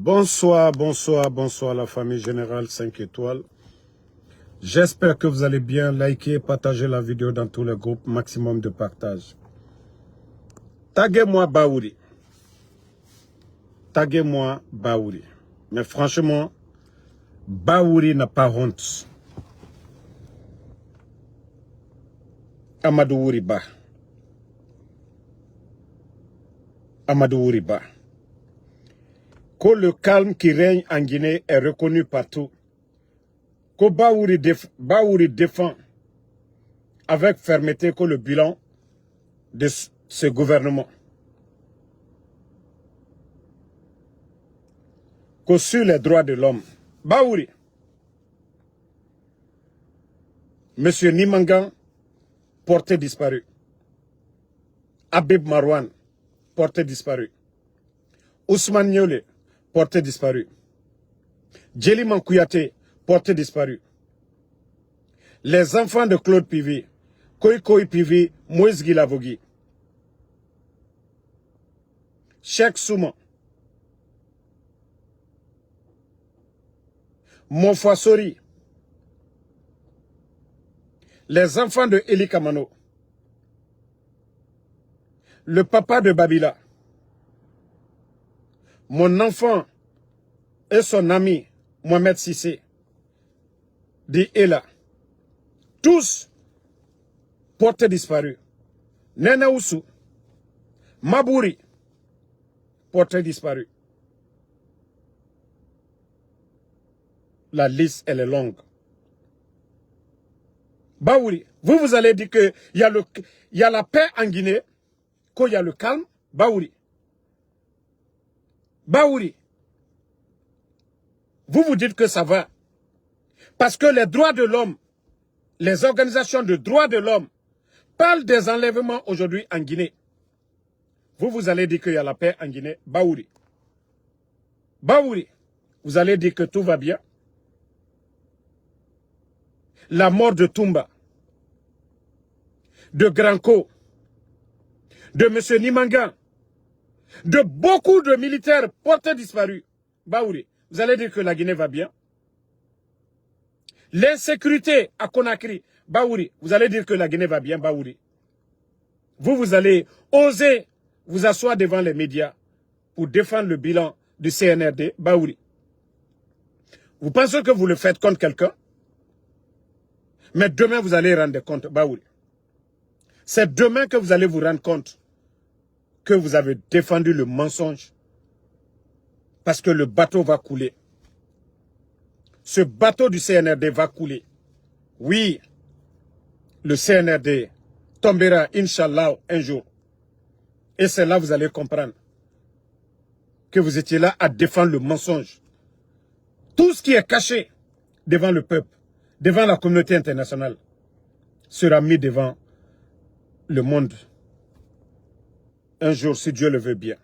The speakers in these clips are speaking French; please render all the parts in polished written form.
Bonsoir, bonsoir, bonsoir la famille Générale 5 étoiles. J'espère que vous allez bien. Likez, partagez la vidéo dans tous les groupes, maximum de partage. Taguez-moi Baouri. Taguez-moi Baouri. Mais franchement, Baouri n'a pas honte. Amadou Ouriba. Amadou Ouriba. Que le calme qui règne en Guinée est reconnu partout. Que Baouri défend avec fermeté que le bilan de ce gouvernement. Que sur les droits de l'homme. Baouri. Monsieur Nimangan, porté disparu. Habib Marwan, porté disparu. Ousmane Niolé, porté disparu. Djeliman Kouyaté, porté disparu. Les enfants de Claude Pivi, Koy Pivi, Moïse Guilavogui. Cheikh Souman. Monfwa Sori. Les enfants de Eli Kamano. Le papa de Babila. Mon enfant et son ami Mohamed Sissé. Dit Ela. Tous portés disparus. Nene Oussou. Mabouri. Porté disparu. La liste, elle est longue. Baouri, vous allez dire qu'il y a la paix en Guinée, qu'il y a le calme. Baouri. Baouri. Vous dites que ça va. Parce que les droits de l'homme, les organisations de droits de l'homme parlent des enlèvements aujourd'hui en Guinée. Vous allez dire qu'il y a la paix en Guinée. Baouri. Baouri. Vous allez dire que tout va bien. La mort de Toumba, de Granco, de M. Nimangan, de beaucoup de militaires portés disparus. Baouri, vous allez dire que la Guinée va bien. L'insécurité à Conakry, Baouri, vous allez dire que la Guinée va bien, Baouri. Vous allez oser vous asseoir devant les médias pour défendre le bilan du CNRD, Baouri. Vous pensez que vous le faites contre quelqu'un? Mais demain, vous allez rendre compte, Baouri. C'est demain que vous allez vous rendre compte que vous avez défendu le mensonge. Parce que le bateau va couler. Ce bateau du CNRD va couler. Oui, le CNRD tombera, Inch'Allah, un jour. Et c'est là que vous allez comprendre que vous étiez là à défendre le mensonge. Tout ce qui est caché devant le peuple, devant la communauté internationale, sera mis devant le monde. Un jour, si Dieu le veut bien.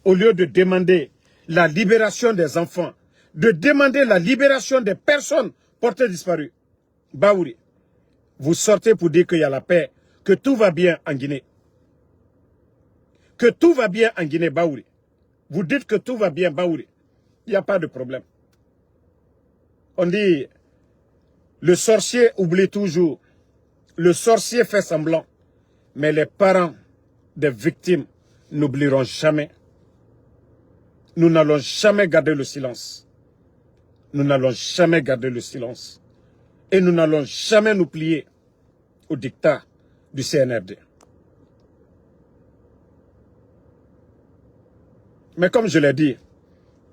Au lieu de demander la libération des enfants, de demander la libération des personnes portées disparues, Baouri, vous sortez pour dire qu'il y a la paix, que tout va bien en Guinée. Que tout va bien en Guinée, Baouri. Vous dites que tout va bien, Baouri. Il n'y a pas de problème. On dit, le sorcier oublie toujours. Le sorcier fait semblant. Mais les parents des victimes n'oublieront jamais. Nous n'allons jamais garder le silence. Nous n'allons jamais garder le silence. Et nous n'allons jamais nous plier au dictat du CNRD. Mais comme je l'ai dit,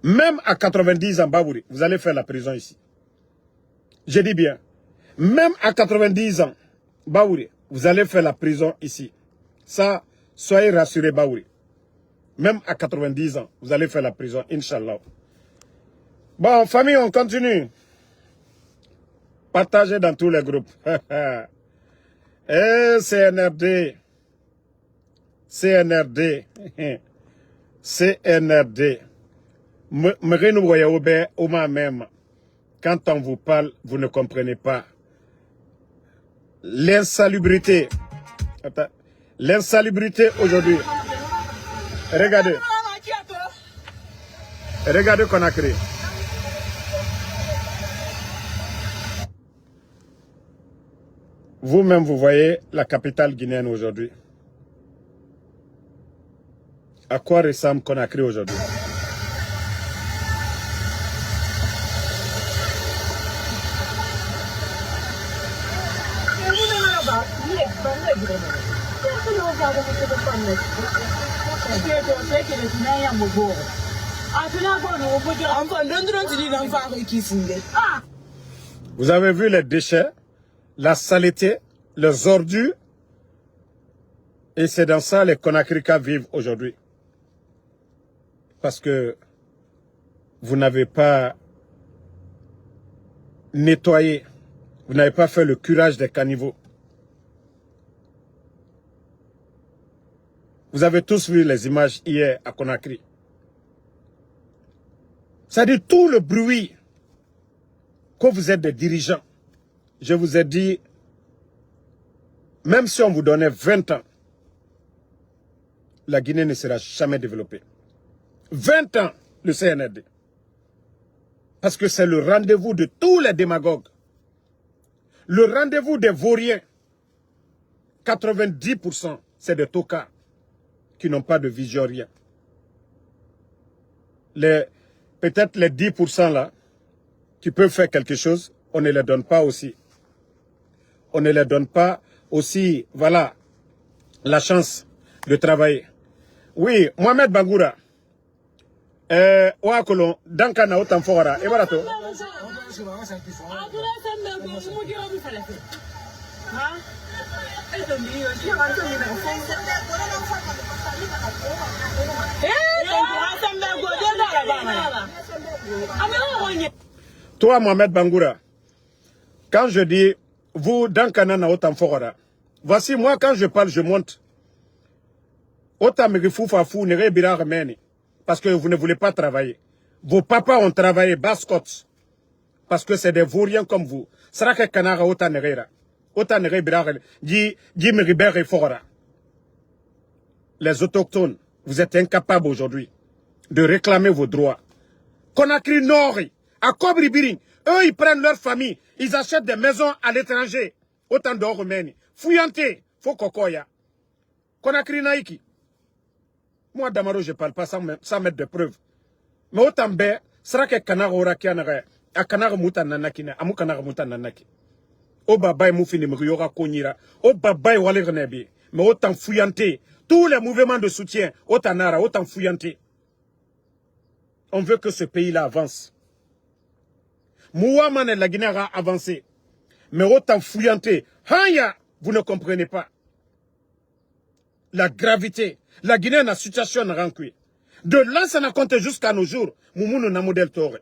même à 90 ans, Baouri, vous allez faire la prison ici. Je dis bien, même à 90 ans, Baouri, vous allez faire la prison ici. Ça, soyez rassurés, Baouri. Même à 90 ans, vous allez faire la prison, Inch'Allah. Bon, famille, on continue. Partagez dans tous les groupes. Eh, CNRD. CNRD. CNRD. Quand on vous parle, vous ne comprenez pas. L'insalubrité. L'insalubrité aujourd'hui. Regardez. Regardez Conakry. Vous-même, vous voyez la capitale guinéenne aujourd'hui. À quoi ressemble Conakry aujourd'hui? Vous avez vu les déchets, la saleté, les ordures, et c'est dans ça les Conakrykas vivent aujourd'hui. Parce que vous n'avez pas nettoyé, vous n'avez pas fait le curage des caniveaux. Vous avez tous vu les images hier à Conakry. C'est-à-dire tout le bruit que vous êtes des dirigeants. Je vous ai dit, même si on vous donnait 20 ans, la Guinée ne sera jamais développée. 20 ans, le CNRD. Parce que c'est le rendez-vous de tous les démagogues. Le rendez-vous des vauriens. 90%, c'est des tocards qui n'ont pas de vision, rien. Peut-être les 10% là, qui peuvent faire quelque chose, on ne les donne pas aussi. On ne les donne pas aussi, voilà, la chance de travailler. Oui, Mohamed Bangoura. Ouakolon, Dankana, Otan Fora, et voilà tout. Toi, Mohamed Bangoura, quand je dis, vous, Dankana, na Otan Fora, voici moi, quand je parle, je monte. Otan Megifou Fafou, Nere Bira Remeni. Parce que vous ne voulez pas travailler. Vos papas ont travaillé bascots. Parce que c'est des vauriens comme vous. Sera que Kanara Ota Nerera. Ota Nere Bira Di Meribere Fora. Les autochtones, vous êtes incapables aujourd'hui de réclamer vos droits. Conakry Nord, à Kobri Biring, eux ils prennent leur famille, ils achètent des maisons à l'étranger. Autant d'or Roumanie. Fouillanté, faut kokoya. Conakry Naiki. Moi, Damaro, je ne parle pas sans mettre de preuves. Mais autant bé, sera que Kanara Oraki Anare, à Kanara Mouta Nanakine, Amu Kanara Mouta Nanaki. O Babaye Moufini Muriora Konira, O Babaye Wale Renebi, mais autant fouillanté. Tous les mouvements de soutien, autant Nara, autant fouillanté. On veut que ce pays-là avance. Mouaman et la Guinée a avancé. Mais autant fouillanté. Hanya, vous ne comprenez pas. La gravité. La Guinée na situation na rancoué. De là, ça n'a compté jusqu'à nos jours. Moumounou na modèle tore.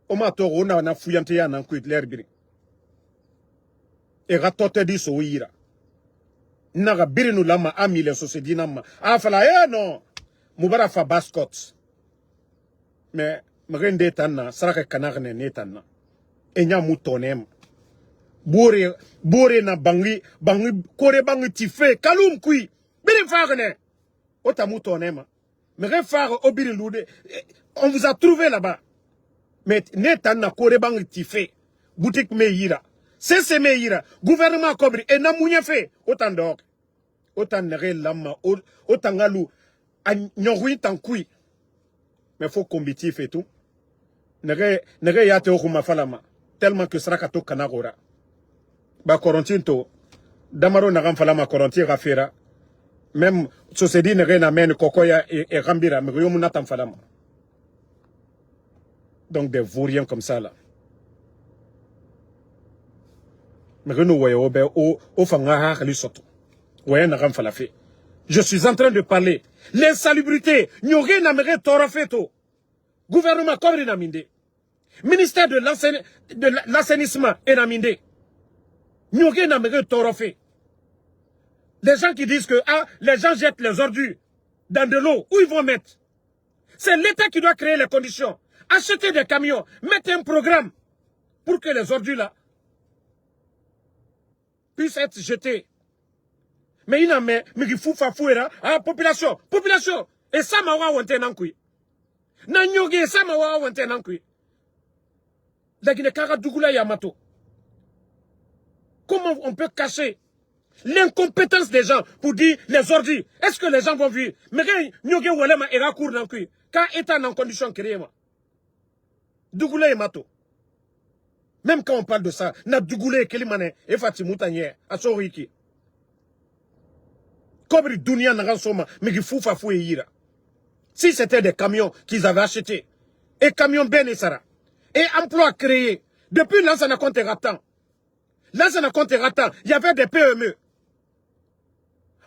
Oma tore, on a fouillanté ya na kuit l'air biri. Et ratote di so ira. Naga birinu lama ami le société nama. Afala, non. Moubara fa bascots. Mais, m'rende tanna, saraka kanarne netanna. Enya moutonem. Bore na bangi, kore bangi tife, kalum kui. Biri farne. Ota moutonem. Mais far obiri loude. On vous a trouvé là-bas. Mais netanna kore bangi tife. Boutique meira. C'est meira. Gouvernement kobri. Et na mounya fait. Autant d'or. Autant nere lama. Autant galou. A nyorui tankui. Mais il faut combitif et tout. Nere yate okuma falama. Tellement que sera kato kanagora. Ba korontinto. Damaro nagam falama koronti rafera. Même société nere na men kokoya et rambira. Mais yomu natam falama. Donc des vauriens comme ça là. Mais nous voyons au fanga hali soto. Voyez nagam falafe. Je suis en train de parler. L'insalubrité. Nyore namere torafeto. Gouvernement comme naminde. Ministère de l'assainissement et naminde. Nyore namere torafé. Les gens qui disent que les gens jettent les ordures dans de l'eau. Où ils vont mettre? C'est l'État qui doit créer les conditions. Acheter des camions. Mettre un programme pour que les ordures là puissent être jetées. Mais il y a population. Et ça, ma wa wante nankui. Na nyoge sama wa wante nankui. La Guinée Kara Dougoula Yamato. Comment on peut cacher l'incompétence des gens pour dire les ordures? Est-ce que les gens vont vivre? Mais quand nyoge walema era cour nankui. Quand état en condition créée ma. Dougoula Yamato. Même quand on parle de ça, na Dougoula Kelimane et Fatimutanye à Soriki. Kobri Dunia Naransoma, mais qui foufa fou et ira. Si c'était des camions qu'ils avaient achetés, et camions Ben et Sarah, et emplois créés, depuis Lansana Conte Ratan, Lansana Conte Ratan, il y avait des PME.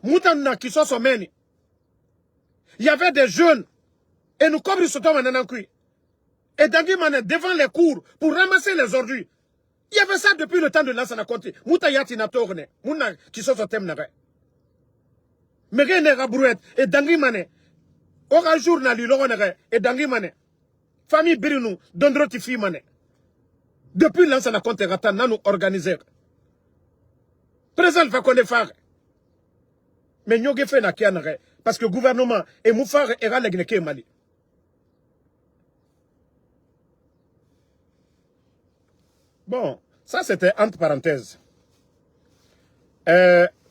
Moutana qui sont sommés. Il y avait des jeunes, et nous Kobri Sotom Nanankui. Et Dangui Mané devant les cours pour ramasser les ordures. Il y avait ça depuis le temps de Lansana Conte. Moutayati Natorne, Mouna qui sont sur thème Nare. Mais rien n'est rabrouette, et Dangui Mané. Ora journal et Dangui Mané. Famille Birinou, Dondroti Fi Mané. Depuis l'ancien compte Ratan, nous organisé. Présent va qu'on est faire. Mais nous avons fait na kianare. Parce que le gouvernement et Moufar et Ralegneke Mali. Bon, ça c'était entre parenthèses.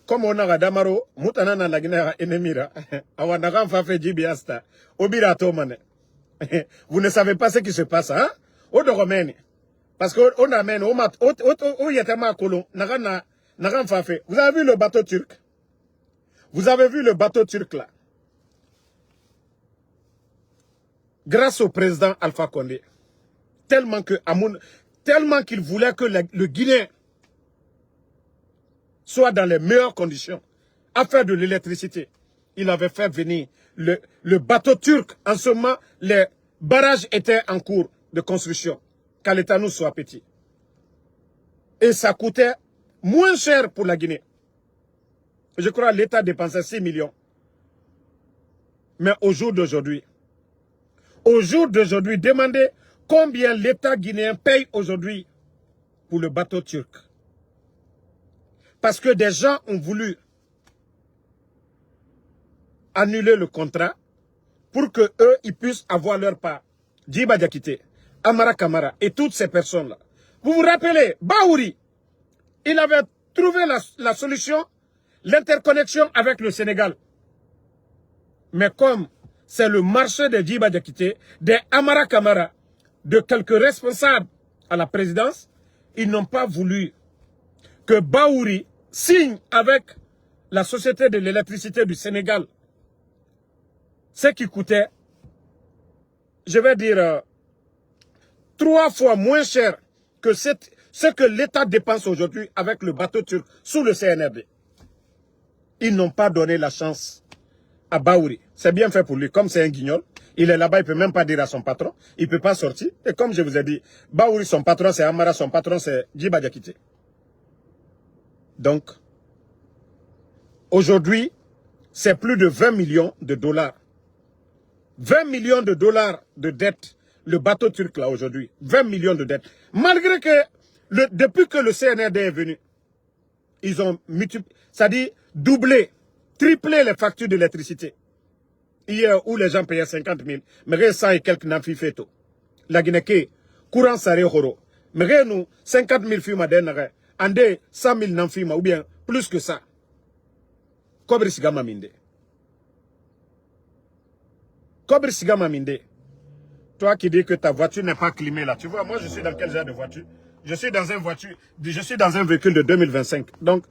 Comme on a Damaro, Moutanana la Guinée Enemira, Awanaran Fafe Jibiasta, Obira Tomane. Vous ne savez pas ce qui se passe, hein? Au de Romaine. Parce qu'on amène au mat, au Yatama Kolon, Naran Fafe. Vous avez vu le bateau turc? Vous avez vu le bateau turc là? Grâce au président Alpha Condé, tellement qu'il voulait que le Guinéen soit dans les meilleures conditions, à faire de l'électricité. Il avait fait venir le bateau turc. En ce moment, les barrages étaient en cours de construction, qu'à l'État nous soit petit. Et ça coûtait moins cher pour la Guinée. Je crois que l'État dépensait 6 millions. Mais au jour d'aujourd'hui, demandez combien l'État guinéen paye aujourd'hui pour le bateau turc. Parce que des gens ont voulu annuler le contrat pour que eux ils puissent avoir leur part. Djiba Diakité, Amara Kamara et toutes ces personnes-là. Vous vous rappelez, Baouri, il avait trouvé la solution, l'interconnexion avec le Sénégal. Mais comme c'est le marché de Djiba Diakité, des Amara Kamara, de quelques responsables à la présidence, ils n'ont pas voulu que Baouri signe avec la Société de l'électricité du Sénégal ce qui coûtait, je vais dire, 3 fois moins cher que ce que l'État dépense aujourd'hui avec le bateau turc sous le CNRD. Ils n'ont pas donné la chance à Baouri. C'est bien fait pour lui. Comme c'est un guignol, il est là-bas, il ne peut même pas dire à son patron. Il ne peut pas sortir. Et comme je vous ai dit, Baouri, son patron, c'est Amara, son patron, c'est Djiba Diakité. Donc, aujourd'hui, c'est plus de 20 millions de dollars. 20 millions de dollars de dettes, le bateau turc là aujourd'hui. 20 millions de dettes. Malgré que, depuis que le CNRD est venu, ils ont multiplié, c'est-à-dire doublé, triplé les factures d'électricité. Hier, où les gens payaient 50 000, mais 100 et quelques n'enfi fait tout. La Guinée, courant saré horo. Mais nous, 50 000 films à denare, andé 100 000 n'enfi ou bien plus que ça. Kobri Sigama Minde. Kobri Sigama Minde. Toi qui dis que ta voiture n'est pas climée là, tu vois, moi je suis dans quel genre de voiture? Je suis dans un véhicule de 2025. Donc,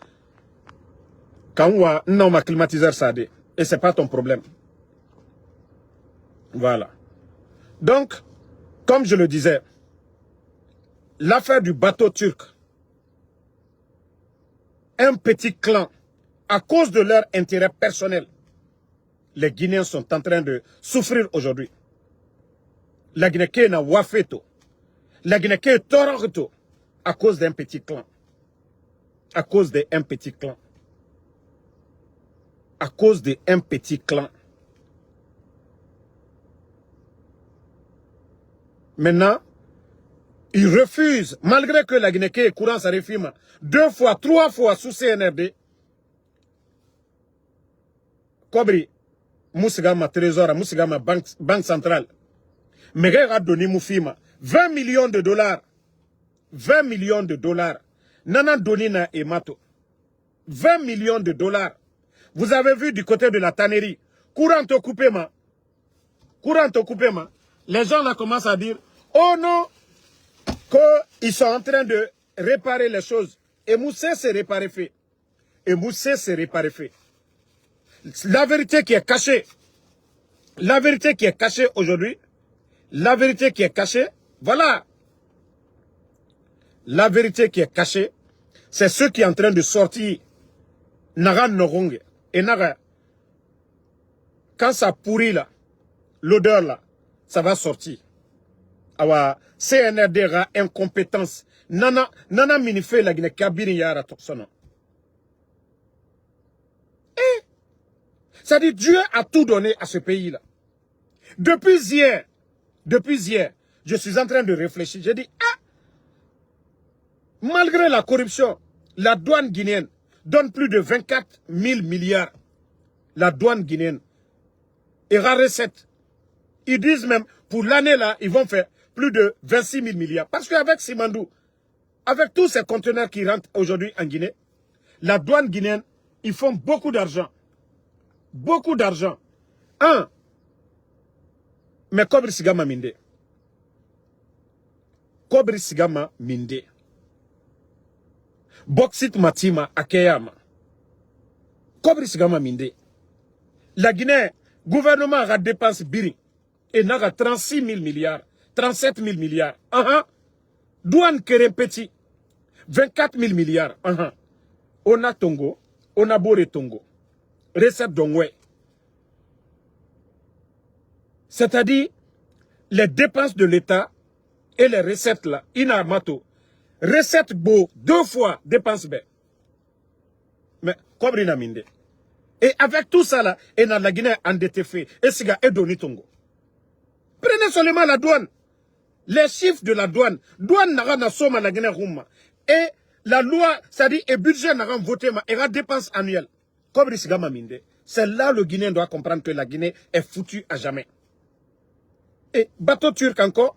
quand on a non ma climatiseur ça dit, et c'est pas ton problème. Voilà. Donc, comme je le disais, l'affaire du bateau turc, un petit clan, à cause de leur intérêt personnel, les Guinéens sont en train de souffrir aujourd'hui. La Guinée n'a wafeto. La Guinée est tororito à cause d'un petit clan. À cause d'un petit clan. À cause d'un petit clan. Maintenant, ils refusent, malgré que la Guinée est courant sa réforme 2 fois, 3 fois sous CNRD. Kobri, Moussigama Trésor, Moussigama Banque Centrale. Megera Doni Moufima, 20 millions de dollars. 20 millions de dollars. Nana Donina et Mato. 20 millions de dollars. Vous avez vu du côté de la tannerie. Courant au coupé, ma. Courant au coupé, ma. Les gens là commencent à dire, oh non, qu'ils sont en train de réparer les choses. Et Moussé s'est réparé fait. Et Moussé s'est réparé fait. La vérité qui est cachée. La vérité qui est cachée aujourd'hui. La vérité qui est cachée. Voilà. La vérité qui est cachée. C'est ceux qui sont en train de sortir. Naga Norong. Et Naga. Quand ça pourrit là. L'odeur là. Ça va sortir. Awa. CNRD ra incompétence. Nana minifé la Guinée kabiri yara toksono. Ça dit Dieu a tout donné à ce pays-là. Depuis hier, je suis en train de réfléchir. J'ai dit, ah, malgré la corruption, la douane guinéenne donne plus de 24 000 milliards. La douane guinéenne est rare recette. Ils disent même, pour l'année là, ils vont faire plus de 26 000 milliards. Parce qu'avec Simandou, avec tous ces conteneurs qui rentrent aujourd'hui en Guinée, la douane guinéenne, ils font beaucoup d'argent. Beaucoup d'argent. Mais Kobri Sigama Minde. Kobri Sigama Minde. Boksit Matima Akeyama. Kobri Sigama Minde. La Guinée, gouvernement a dépensé biri. Et n'a 36 000 milliards. 37 000 milliards. Douane Kerem Petit. 24 000 milliards. On a Tongo. On a Boré Tongo. Recette d'Ongwe. C'est-à-dire, les dépenses de l'État et les recettes là, inarmato. Recette beau, 2 fois dépenses bé. Mais, Kobrina Minde. Et avec tout ça là, et dans la Guinée endetté fait, et siga et doni Tongo. Prenez seulement la douane. Les chiffres de la douane. Douane n'a pas somme à la Guinée Rouma. Et la loi, c'est-à-dire, et budget n'a pas voté, et la dépense annuelle. C'est là le Guinéen doit comprendre que la Guinée est foutue à jamais. Et bateau turc encore,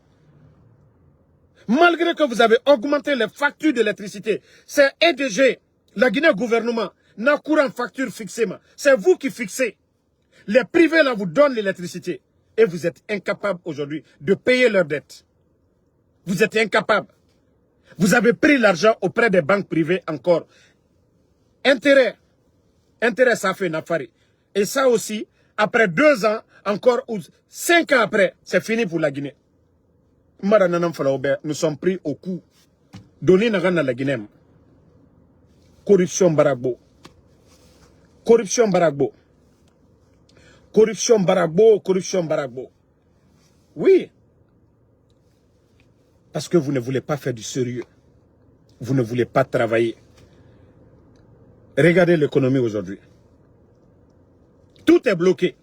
malgré que vous avez augmenté les factures d'électricité, c'est EDG, la Guinée gouvernement, n'a courant facture fixée. C'est vous qui fixez. Les privés là vous donnent l'électricité. Et vous êtes incapable aujourd'hui de payer leurs dettes. Vous êtes incapable. Vous avez pris l'argent auprès des banques privées encore. Intérêt, ça fait une affaire. Et ça aussi, après 2 ans, encore 5 ans après, c'est fini pour la Guinée. Nous sommes pris au coup. Donner la Guinée. Corruption Baragbo. Corruption Baragbo. Corruption Baragbo, corruption Baragbo. Oui. Parce que vous ne voulez pas faire du sérieux. Vous ne voulez pas travailler. Regardez l'économie aujourd'hui. Tout est bloqué.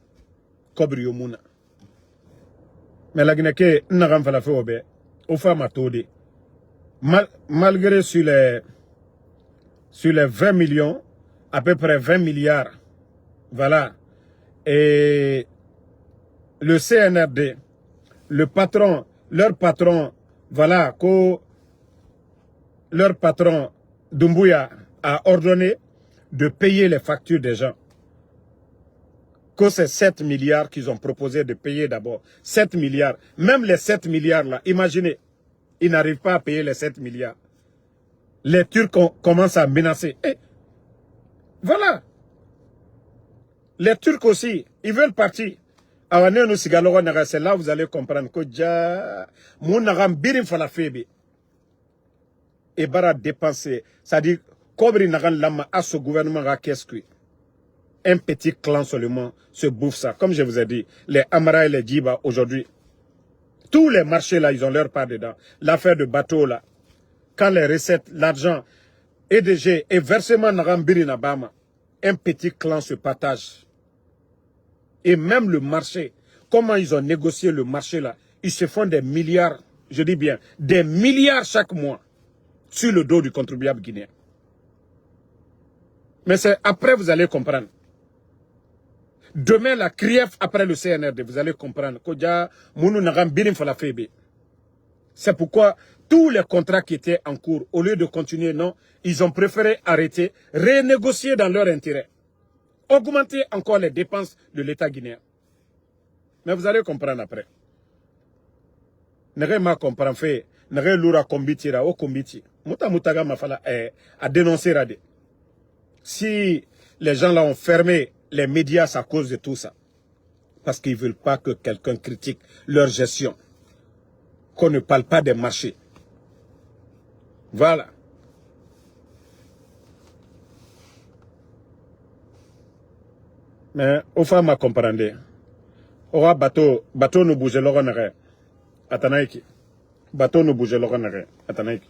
Kobri Yomuna. Mais la Guinée, n'a pas fait au femmes à Todé. Malgré sur les 20 millions, à peu près 20 milliards, voilà. Et le CNRD, le patron, leur patron, voilà, leur patron Doumbouya a ordonné de payer les factures des gens. Que c'est 7 milliards qu'ils ont proposé de payer d'abord. 7 milliards. Même les 7 milliards là, imaginez, ils n'arrivent pas à payer les 7 milliards. Les Turcs commencent à menacer. Et voilà. Les Turcs aussi, ils veulent partir. C'est là vous allez comprendre que et bara dépenser. C'est-à-dire, Kobri Nagan Lama à ce gouvernement qu'est-ce que un petit clan seulement se bouffe ça. Comme je vous ai dit, les Amara et les Djiba aujourd'hui, tous les marchés là, ils ont leur part dedans. L'affaire de bateau là, quand les recettes, l'argent, EDG et versement Nagambiri Nabama, un petit clan se partage. Et même le marché, comment ils ont négocié le marché là, ils se font des milliards, je dis bien, des milliards chaque mois sur le dos du contribuable guinéen. Mais c'est après vous allez comprendre. Demain, la CRIEF après le CNRD, vous allez comprendre. C'est pourquoi tous les contrats qui étaient en cours, au lieu de continuer, non, ils ont préféré arrêter, renégocier dans leur intérêt. Augmenter encore les dépenses de l'État guinéen. Mais vous allez comprendre après. N'avez comprendre fait, n'avez loura combitira au combiti. Muta mutaga mafala a dénoncé radé. Si les gens là ont fermé les médias à cause de tout ça, parce qu'ils ne veulent pas que quelqu'un critique leur gestion, qu'on ne parle pas des marchés. Voilà. Mais au fond, ma comprendre. Ora bateau nous bouge l'oran n'arrête. Atanaiki. Bateau nous bouge l'oran n'arrête. Atanaiki.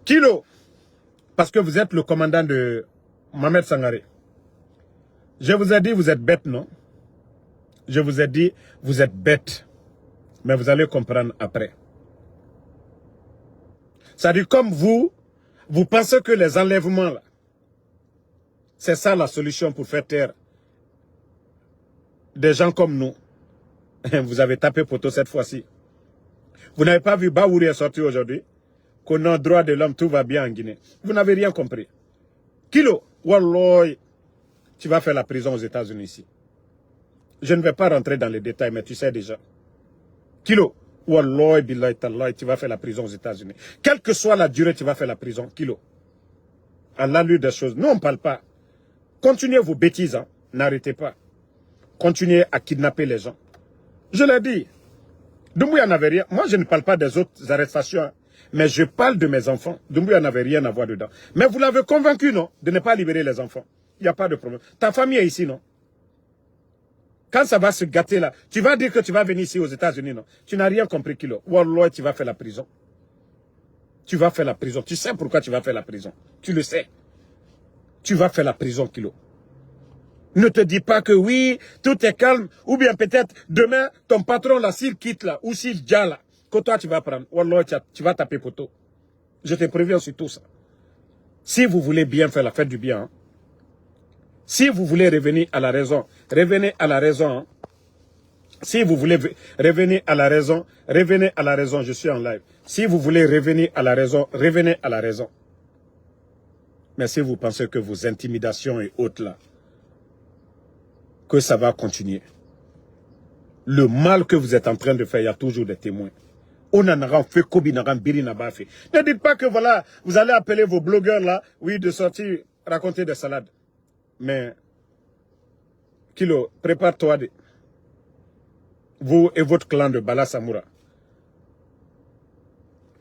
Kilo, parce que vous êtes le commandant de Mohamed Sangaré. Je vous ai dit, vous êtes bête, non? Je vous ai dit, vous êtes bête. Mais vous allez comprendre après. C'est-à-dire, comme vous pensez que les enlèvements, là, c'est ça la solution pour faire taire des gens comme nous. Vous avez tapé poteau cette fois-ci. Vous n'avez pas vu Baouri est sorti aujourd'hui? Qu'au nom droit de l'homme, tout va bien en Guinée. Vous n'avez rien compris. Kilo, walloy, tu vas faire la prison aux États-Unis ici. Je ne vais pas rentrer dans les détails, mais tu sais déjà. Kilo, walloy, billahi tallahi, tu vas faire la prison aux États-Unis. Quelle que soit la durée, tu vas faire la prison. Kilo. À l'allure des choses. Nous, on ne parle pas. Continuez vos bêtises, hein. N'arrêtez pas. Continuez à kidnapper les gens. Je l'ai dit. Doumbouya n'avait rien. Moi, je ne parle pas des autres arrestations, hein. Mais je parle de mes enfants. Doumbouya n'avait rien à voir dedans. Mais vous l'avez convaincu, non, de ne pas libérer les enfants. Il n'y a pas de problème. Ta famille est ici, non? Quand ça va se gâter là, tu vas dire que tu vas venir ici aux États-Unis, non? Tu n'as rien compris, Kilo. Wallah, tu vas faire la prison. Tu vas faire la prison. Tu sais pourquoi tu vas faire la prison. Tu le sais. Tu vas faire la prison, Kilo. Ne te dis pas que oui, tout est calme. Ou bien peut-être demain, ton patron là, s'il quitte là, ou s'il dit là, que toi tu vas prendre. Wallah, tu vas taper poteau. Je te préviens sur tout ça. Si vous voulez bien faire la fête du bien, hein, si vous voulez revenir à la raison, revenez à la raison. Hein. Si vous voulez revenir à la raison, revenez à la raison. Je suis en live. Si vous voulez revenir à la raison, revenez à la raison. Mais si vous pensez que vos intimidations et autres là, que ça va continuer. Le mal que vous êtes en train de faire, il y a toujours des témoins. Ne dites pas que voilà, vous allez appeler vos blogueurs là, oui, de sortir raconter des salades. Mais, Kilo, prépare-toi. Vous et votre clan de Bala Samoura.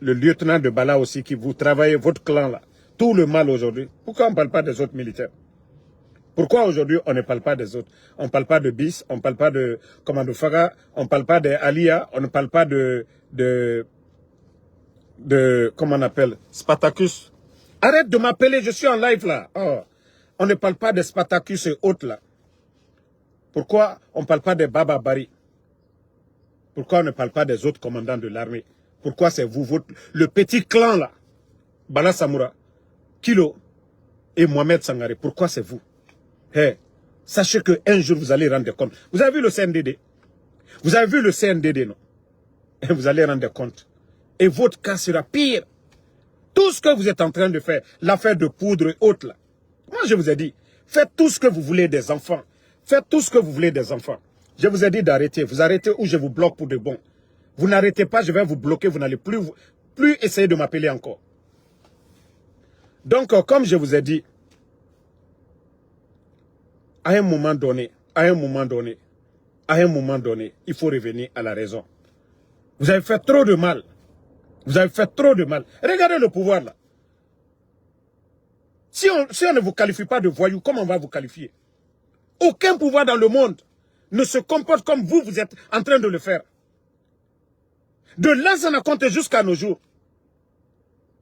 Le lieutenant de Bala aussi, qui vous travaillez, votre clan là. Tout le mal aujourd'hui. Pourquoi on ne parle pas des autres militaires? Pourquoi aujourd'hui on ne parle pas des autres? On ne parle pas de BIS, on ne parle pas de Commando Faga, on ne parle pas de Alia, on ne parle pas de comment on appelle, Spartacus. Arrête de m'appeler, je suis en live là. Oh. On ne parle pas de Spartacus et autres là. Pourquoi on ne parle pas de Baba Bari? Pourquoi on ne parle pas des autres commandants de l'armée? Pourquoi c'est vous, le petit clan là, Bala Samoura, Kilo et Mohamed Sangaré? Pourquoi c'est vous? Hey, sachez qu'un jour vous allez rendre compte. Vous avez vu le CNDD? Vous avez vu le CNDD, non? Et vous allez rendre compte. Et votre cas sera pire. Tout ce que vous êtes en train de faire, l'affaire de poudre et autres là. Moi je vous ai dit, faites tout ce que vous voulez des enfants. Faites tout ce que vous voulez des enfants. Je vous ai dit d'arrêter. Vous arrêtez ou je vous bloque pour de bon. Vous n'arrêtez pas, je vais vous bloquer. Vous n'allez plus essayer de m'appeler encore. Donc, comme je vous ai dit, à un moment donné, il faut revenir à la raison. Vous avez fait trop de mal. Vous avez fait trop de mal. Regardez le pouvoir là. Si on ne vous qualifie pas de voyou, comment on va vous qualifier? Aucun pouvoir dans le monde ne se comporte comme vous êtes en train de le faire. De Lansana Conté jusqu'à nos jours,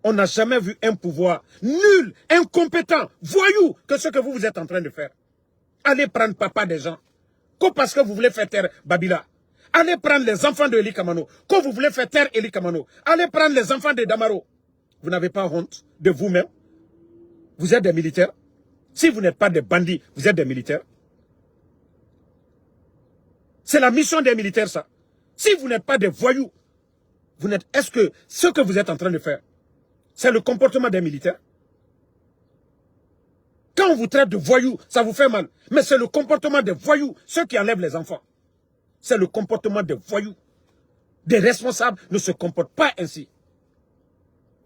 on n'a jamais vu un pouvoir nul, incompétent, voyou que ce que vous êtes en train de faire. Allez prendre papa des gens. Quoi parce que vous voulez faire taire Babila. Allez prendre les enfants de Eli Kamano. Quoi vous voulez faire taire Eli Kamano. Allez prendre les enfants de Damaro. Vous n'avez pas honte de vous-même. Vous êtes des militaires. Si vous n'êtes pas des bandits, vous êtes des militaires. C'est la mission des militaires, ça. Si vous n'êtes pas des voyous, est-ce que ce que vous êtes en train de faire, c'est le comportement des militaires? Quand on vous traite de voyous, ça vous fait mal. Mais c'est le comportement des voyous, ceux qui enlèvent les enfants. C'est le comportement des voyous. Des responsables ne se comportent pas ainsi.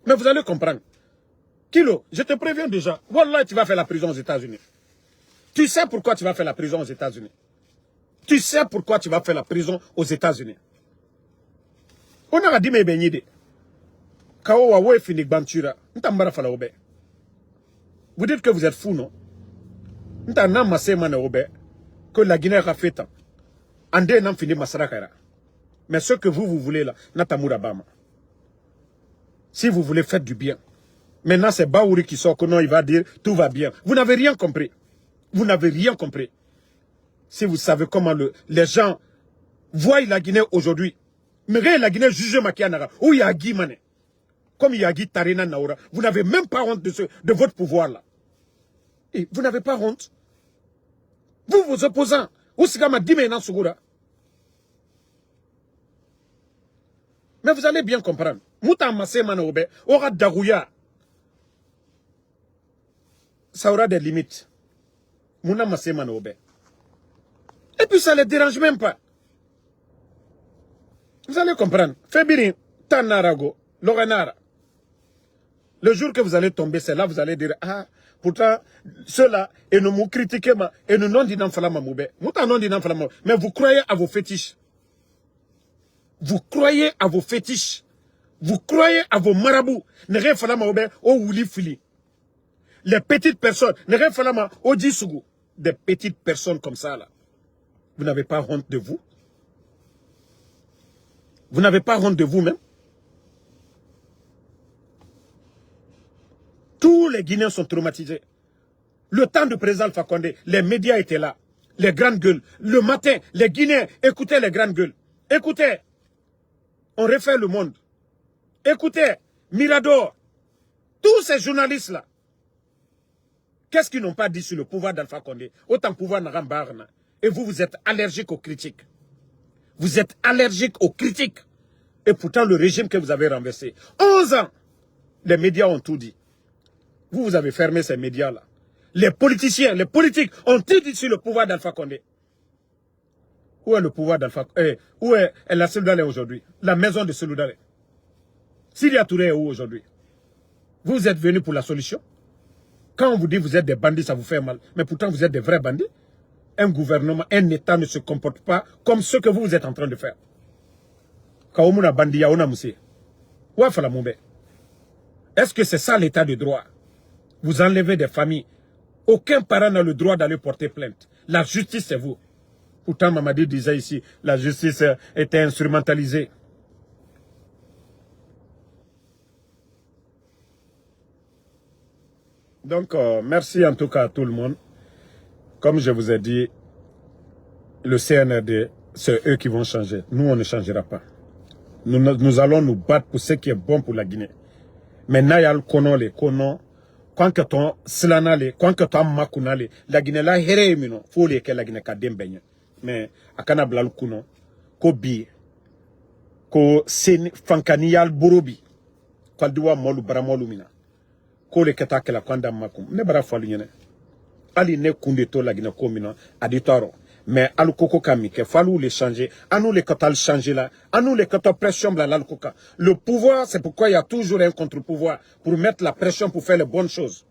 Mais vous allez comprendre. Kilo, je te préviens déjà. Wallah, tu vas faire la prison aux États-Unis. Tu sais pourquoi tu vas faire la prison aux États-Unis. Tu sais pourquoi tu vas faire la prison aux États-Unis. On a dit, mais bénide. Kaowa we finik bantura. Ntambara fala obe. Vous dites que vous êtes fou, non? Ntana masse mana obe. Que la Guinée a fait tant. Andé n'en finit masarakara. Mais ce que vous voulez là, Natamura Bama. Si vous voulez faire du bien. Maintenant, c'est Baouri qui sort que non, il va dire tout va bien. Vous n'avez rien compris. Vous n'avez rien compris. Si vous savez comment les gens voient la Guinée aujourd'hui. Mais regardez la Guinée juge Makianara. Ou Yagi Mane. Comme Yagi Tarina Naura. Vous n'avez même pas honte de votre pouvoir là. Et vous n'avez pas honte. Vous, vos opposants. Ou Sigama Dimena Sugura. Mais vous allez bien comprendre. Mouta Massé Manobe. Aura Darouya. Ça aura des limites. Mouna Massé Manobe. Et puis ça ne les dérange même pas. Vous allez comprendre. Fébiri, Tanarago, Lorenara. Le jour que vous allez tomber, c'est là que vous allez dire, ah, pourtant, ceux-là, et nous nous critiquez, et nous non disons falama moube. Mais vous croyez à vos fétiches. Vous croyez à vos fétiches. Vous croyez à vos marabouts. N'ere falama moube, au wuli fili. Les petites personnes, n'ere falama, au disugu. Des petites personnes comme ça, là. Vous n'avez pas honte de vous? Vous n'avez pas honte de vous-même? Tous les Guinéens sont traumatisés. Le temps de président Alpha Condé, les médias étaient là. Les grandes gueules. Le matin, les Guinéens écoutaient les grandes gueules. Écoutez, on refait le monde. Écoutez, Mirador. Tous ces journalistes-là. Qu'est-ce qu'ils n'ont pas dit sur le pouvoir d'Alpha Condé? Autant pouvoir n'a rambarna. Et vous, vous êtes allergique aux critiques. Vous êtes allergique aux critiques. Et pourtant, le régime que vous avez renversé. 11 ans, les médias ont tout dit. Vous avez fermé ces médias-là. Les politiciens, les politiques ont tout dit sur le pouvoir d'Alpha Condé. Où est le pouvoir d'Alpha Condé? Où est la Seloudalé aujourd'hui? La maison de Seloudalé. Syria Touré est où aujourd'hui? Vous êtes venus pour la solution? Quand on vous dit que vous êtes des bandits, ça vous fait mal. Mais pourtant, vous êtes des vrais bandits. Un gouvernement, un État ne se comporte pas comme ce que vous êtes en train de faire. Est-ce que c'est ça l'état de droit? Vous enlevez des familles. Aucun parent n'a le droit d'aller porter plainte. La justice, c'est vous. Pourtant, Mamadi disait ici, la justice était instrumentalisée. Donc, merci en tout cas à tout le monde. Comme je vous ai dit, le CNRD, c'est eux qui vont changer. Nous, on ne changera pas. Nous allons nous battre pour ce qui est bon pour la Guinée. Mais Nayal kono le kono, quand que ton slanale, quand que ton makunale, la Guinée la here mino, faut que la Guinée kadem benye. Mais akana blal kuno, ko bi, ko sen fankaniyal burubi, ko diwa molu baramolu mina, ko le keta ke la kwanda makum, ne bara falu nyene. Ali ne kunde to la Guinée komina aditoro. Mais al koko kami ke fallu les changer. À nous les katal changer là. À nous les katal pression là l'al koka. Le pouvoir, c'est pourquoi il y a toujours un contre-pouvoir pour mettre la pression pour faire les bonnes choses.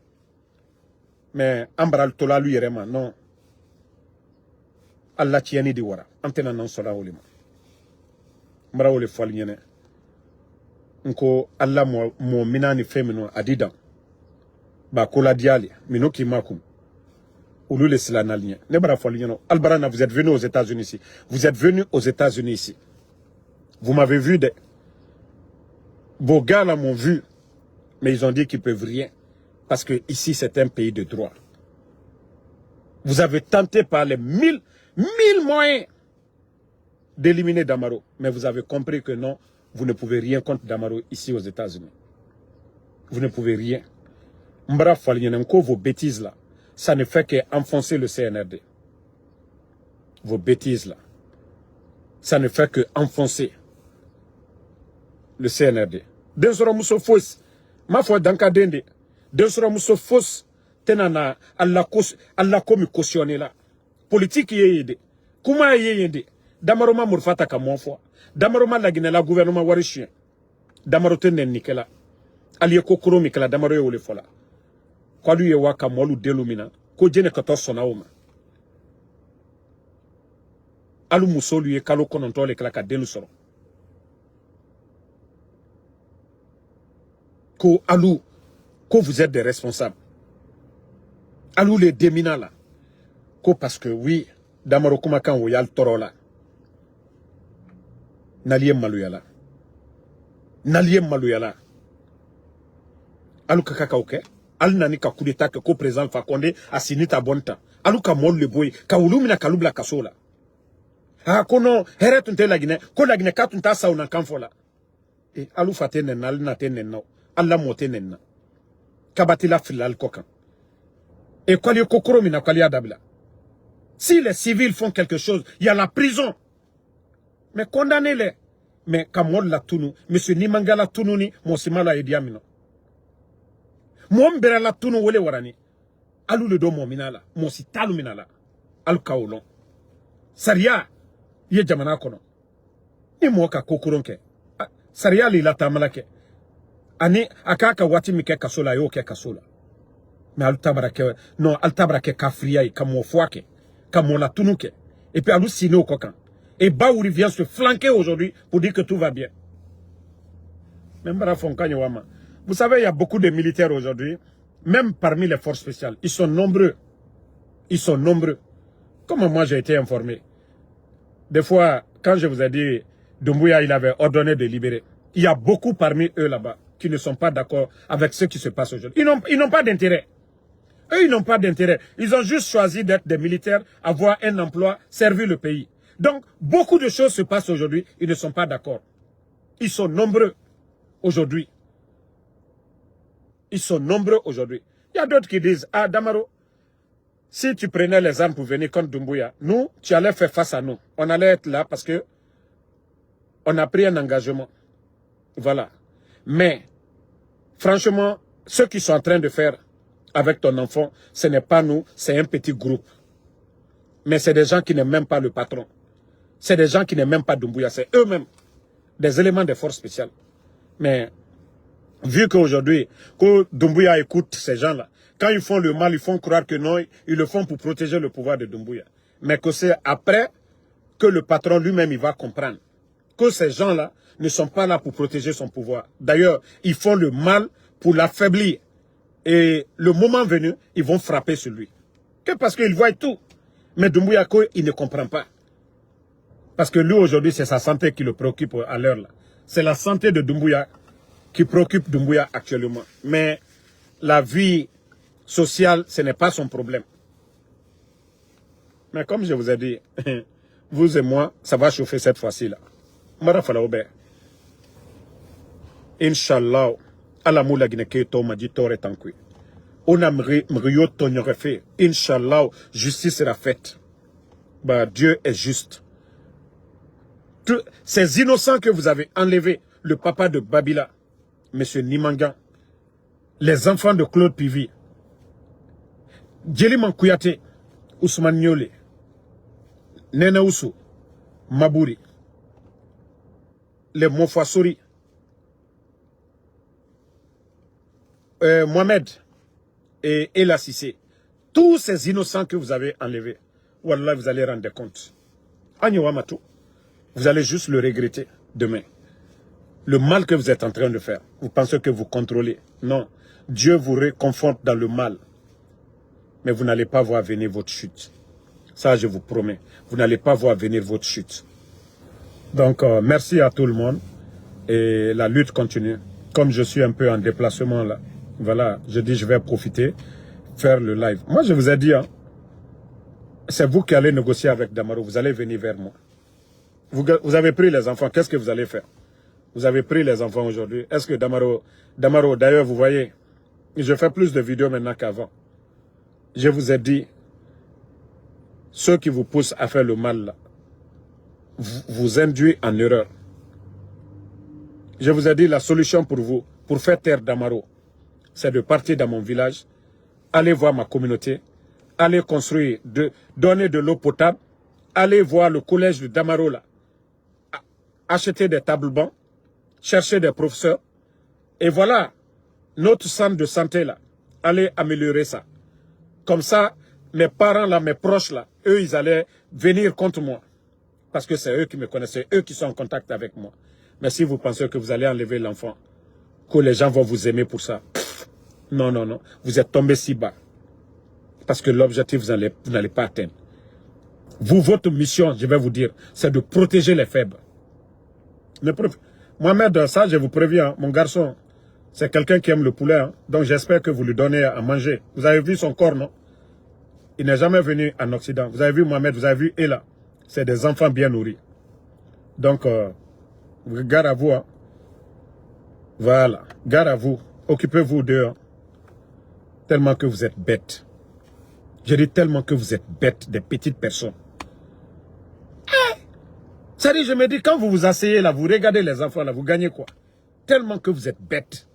Mais ambral tola lui vraiment non. Allah tieni di wara. Antena non sola olima. Mbara ole falinyene. Nko Allah mo minani femino adida. Ba kola diali minoki makum. Oulu les Silanaliens. Albarana, vous êtes venu aux États-Unis ici. Vous êtes venu aux États-Unis ici. Vous m'avez vu. Vos gars là m'ont vu. Mais ils ont dit qu'ils ne peuvent rien. Parce que ici, c'est un pays de droit. Vous avez tenté par les mille moyens d'éliminer Damaro. Mais vous avez compris que non, vous ne pouvez rien contre Damaro ici aux États-Unis. Vous ne pouvez rien. Mbra Falienemko, vos bêtises là. ça ne fait qu'enfoncer le CNRD. Vos bêtises là. Ça ne fait qu'enfoncer le CNRD. Den sora muso fos ma fo danka dende den sora muso fos tenana alla komi cautionner la politique yede kuma yede damaroma murfata ka mon fo damaroma lagine la gouvernement warishien damaro tenen nikela aliye kokoro mikela damaro yole fola kwadu ye waka molu delumina ko jene ka to sona oma alu musolu ye kalo konontole kala ka delu soro ko alou, que vous êtes des responsables. Alou les déminants là. Ko parce que oui, Damaro Kumakan ou yal toro là. Naliem maluyala. Naliem maluyala. Alou kakaka ok. Al nani ka coup d'état que co-président Fakonde a signé ta bonne temps. Alou ka mol le boy. Ka ulumina kalubla kasola. Ah kono, heretunte la Guinée. Ko la Guinée katunta sa unan kanfola. Et alou fatene nal natene no. Allah motenenna kabatila filal kokan et quoi les kokoro mina quoi dabla. Si les civils font quelque chose, il y a la prison. Mais condamnez-les. Mais kamol la tunu, monsieur Nimangala tununi, mosimala ediamino. Mombera la tunu wole warani. Alou le do mominala, mositalu minala. Al kaolon. Saria ye jamana kono. Ni moka kokoronke. Saria li la tamalake. Ani akaka wati mike kasola yo ke kasola mais altabarake non altabarake kafriya kamo foake kamo la tunuke et puis halluciné au coquin et Baouri vient se flanquer aujourd'hui pour dire que tout va bien. Même wama. Vous savez, il y a beaucoup de militaires aujourd'hui, même parmi les forces spéciales, ils sont nombreux. Ils sont nombreux. Comme moi j'ai été informé. Des fois, quand je vous ai dit Doumbouya il avait ordonné de libérer, il y a beaucoup parmi eux là-bas qui ne sont pas d'accord avec ce qui se passe aujourd'hui. Ils n'ont pas d'intérêt. Eux, ils n'ont pas d'intérêt. Ils ont juste choisi d'être des militaires, avoir un emploi, servir le pays. Donc, beaucoup de choses se passent aujourd'hui. Ils ne sont pas d'accord. Ils sont nombreux aujourd'hui. Ils sont nombreux aujourd'hui. Il y a d'autres qui disent, ah Damaro, si tu prenais les armes pour venir contre Doumbouya, nous, tu allais faire face à nous. On allait être là parce que on a pris un engagement. Voilà. Mais, franchement, ce qu'ils sont en train de faire avec ton enfant, ce n'est pas nous, c'est un petit groupe. Mais c'est des gens qui n'aiment même pas le patron. C'est des gens qui n'aiment même pas Doumbouya. C'est eux-mêmes des éléments des forces spéciales. Mais, vu qu'aujourd'hui, que Doumbouya écoute ces gens-là, quand ils font le mal, ils font croire que non, ils le font pour protéger le pouvoir de Doumbouya. Mais que c'est après que le patron lui-même, il va comprendre que ces gens-là ne sont pas là pour protéger son pouvoir. D'ailleurs, ils font le mal pour l'affaiblir. Et le moment venu, ils vont frapper sur lui. Que parce qu'ils voient tout. Mais Doumbouya, il ne comprend pas. Parce que lui, aujourd'hui, c'est sa santé qui le préoccupe à l'heure là. C'est la santé de Doumbouya qui préoccupe Doumbouya actuellement. Mais la vie sociale, ce n'est pas son problème. Mais comme je vous ai dit, vous et moi, ça va chauffer cette fois-ci là. Marafala Ober. Inch'Allah, Alamoula Guinéketo m'a dit tort et tankui. On a mrio tonore fait. Inch'Allah, justice sera faite. Bah, Dieu est juste. Ces innocents que vous avez enlevés, le papa de Babila, M. Nimangan, les enfants de Claude Pivi, Djeliman Kouyate, Ousmane Niolé, Nena Oussou, Mabouri, les Mofassori, Mohamed et Ela Sissé, tous ces innocents que vous avez enlevés, Wallah, vous allez rendre compte. Agnewamatou, vous allez juste le regretter demain. Le mal que vous êtes en train de faire, vous pensez que vous contrôlez. Non, Dieu vous réconforte dans le mal. Mais vous n'allez pas voir venir votre chute. Ça, je vous promets. Vous n'allez pas voir venir votre chute. Donc, merci à tout le monde. Et la lutte continue. Comme je suis un peu en déplacement là, voilà, je dis je vais profiter, faire le live. Moi, je vous ai dit, hein, c'est vous qui allez négocier avec Damaro. Vous allez venir vers moi. Vous avez pris les enfants. Qu'est-ce que vous allez faire? Vous avez pris les enfants aujourd'hui. Est-ce que Damaro, d'ailleurs, vous voyez, je fais plus de vidéos maintenant qu'avant. Je vous ai dit, ceux qui vous poussent à faire le mal, là, vous induisent en erreur. Je vous ai dit, la solution pour vous, pour faire taire Damaro, c'est de partir dans mon village, aller voir ma communauté, aller construire, donner de l'eau potable, aller voir le collège de Damaro, là, acheter des tables bancs, chercher des professeurs, et voilà, notre centre de santé, là, aller améliorer ça. Comme ça, mes parents, là, mes proches, là, eux, ils allaient venir contre moi. Parce que c'est eux qui me connaissent, c'est eux qui sont en contact avec moi. Mais si vous pensez que vous allez enlever l'enfant, que les gens vont vous aimer pour ça, non, non, non. Vous êtes tombé si bas. Parce que l'objectif, vous n'allez pas atteindre. Vous, votre mission, je vais vous dire, c'est de protéger les faibles. Mohamed, ça, je vous préviens, mon garçon, c'est quelqu'un qui aime le poulet. Hein, donc j'espère que vous lui donnez à manger. Vous avez vu son corps, non? Il n'est jamais venu en Occident. Vous avez vu Mohamed, vous avez vu Ella. C'est des enfants bien nourris. Donc, garde à vous. Hein. Voilà. Garde à vous. Occupez-vous d'eux. Hein. Tellement que vous êtes bêtes. Je dis tellement que vous êtes bêtes, des petites personnes. Ça dit, je me dis, quand vous vous asseyez là, vous regardez les enfants là, vous gagnez quoi? Tellement que vous êtes bêtes.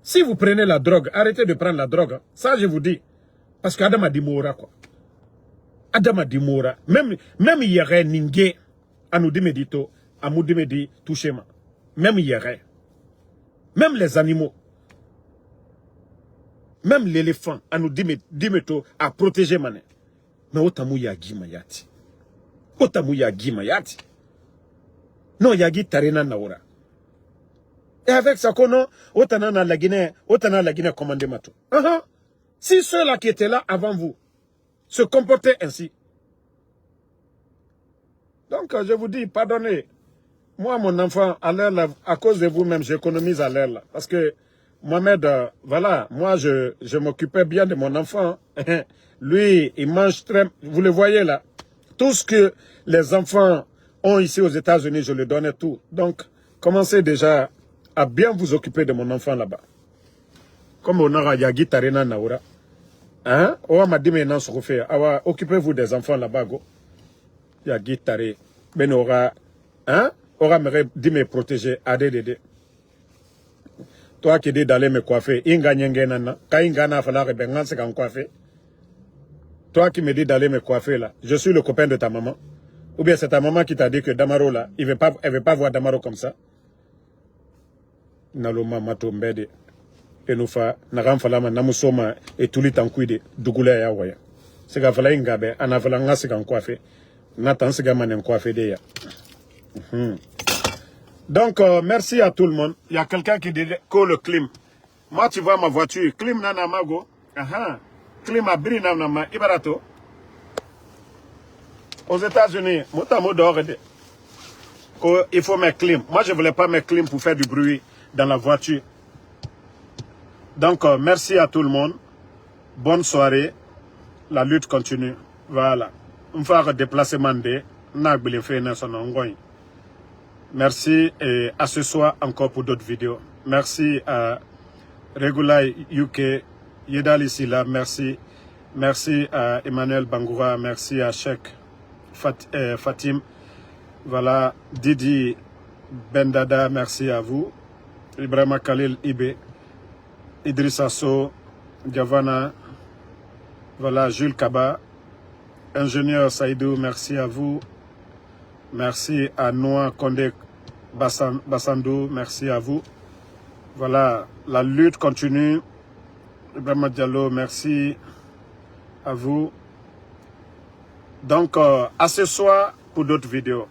Si vous prenez la drogue, arrêtez de prendre la drogue. Hein. Ça, je vous dis. Parce qu'Adam a dit Moura, quoi. Adam a dit Moura. Même il y aurait Ningé, à nous dimedito, à nous dimedi, touchez-moi. Même il y aurait. Même les animaux. Même l'éléphant, à nous dimeto, à protéger mané. Mais otamu yagi mayati. Otamu yagi mayati. Non, yagi tarena naora. Et avec ça, qu'on otana la Guinée commandé matou. Si ceux-là qui étaient là avant vous se comportaient ainsi. Donc, je vous dis, pardonnez. Moi, mon enfant, à l'heure là, à cause de vous-même, j'économise à l'heure là. Parce que, Mohamed, voilà, moi, je m'occupais bien de mon enfant. Lui, il mange très... Vous le voyez là. Tout ce que les enfants ont ici aux États-Unis, je lui donnais tout. Donc, commencez déjà à bien vous occuper de mon enfant là-bas. Comme on a Yagi Tarena Naura. Hein? On m'a dit maintenant ce qu'on fait. Occupez-vous des enfants là-bas, go. Yagi Tare. Ben aura. Hein? Aura me dit me protéger. Adé. Toi qui dis d'aller me coiffer. Inga nyengenana. Ka inga na fala rebengan se kan coiffer. Toi qui me dis d'aller me coiffer là. Je suis le copain de ta maman. Ou bien c'est ta maman qui t'a dit que Damaro là, elle veut pas voir Damaro comme ça. Naloma matombede. Et nous fa nagam falama namusoma et tulit en cuide dugula ya waya. C'est que fala ingabe anafala ngasi kan coiffer. Nathan se gaman coiffer de ya. Donc merci à tout le monde. Il y a quelqu'un qui dit que le clim. Moi tu vois ma voiture, clim nana mago. Clim a bri nana ma ibarato. Aux États-Unis, il faut mettre clim. Moi je voulais pas mettre clim pour faire du bruit dans la voiture. Donc, merci à tout le monde. Bonne soirée. La lutte continue. Voilà. On va faire déplacement de merci et à ce soir encore pour d'autres vidéos. Merci à Regula UK, Yedal ici là, merci. Merci à Emmanuel Bangoura, merci à Cheikh Fatim. Voilà, Didi Bendada, merci à vous. Ibrahima Khalil Ibe. Idriss Asso, Gavana, voilà, Jules Kaba, ingénieur Saïdou, merci à vous. Merci à Noah Kondé Bassandou, merci à vous. Voilà, la lutte continue. Ibrahima Diallo, merci à vous. Donc, à ce soir pour d'autres vidéos.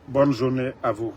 Bonne journée à vous.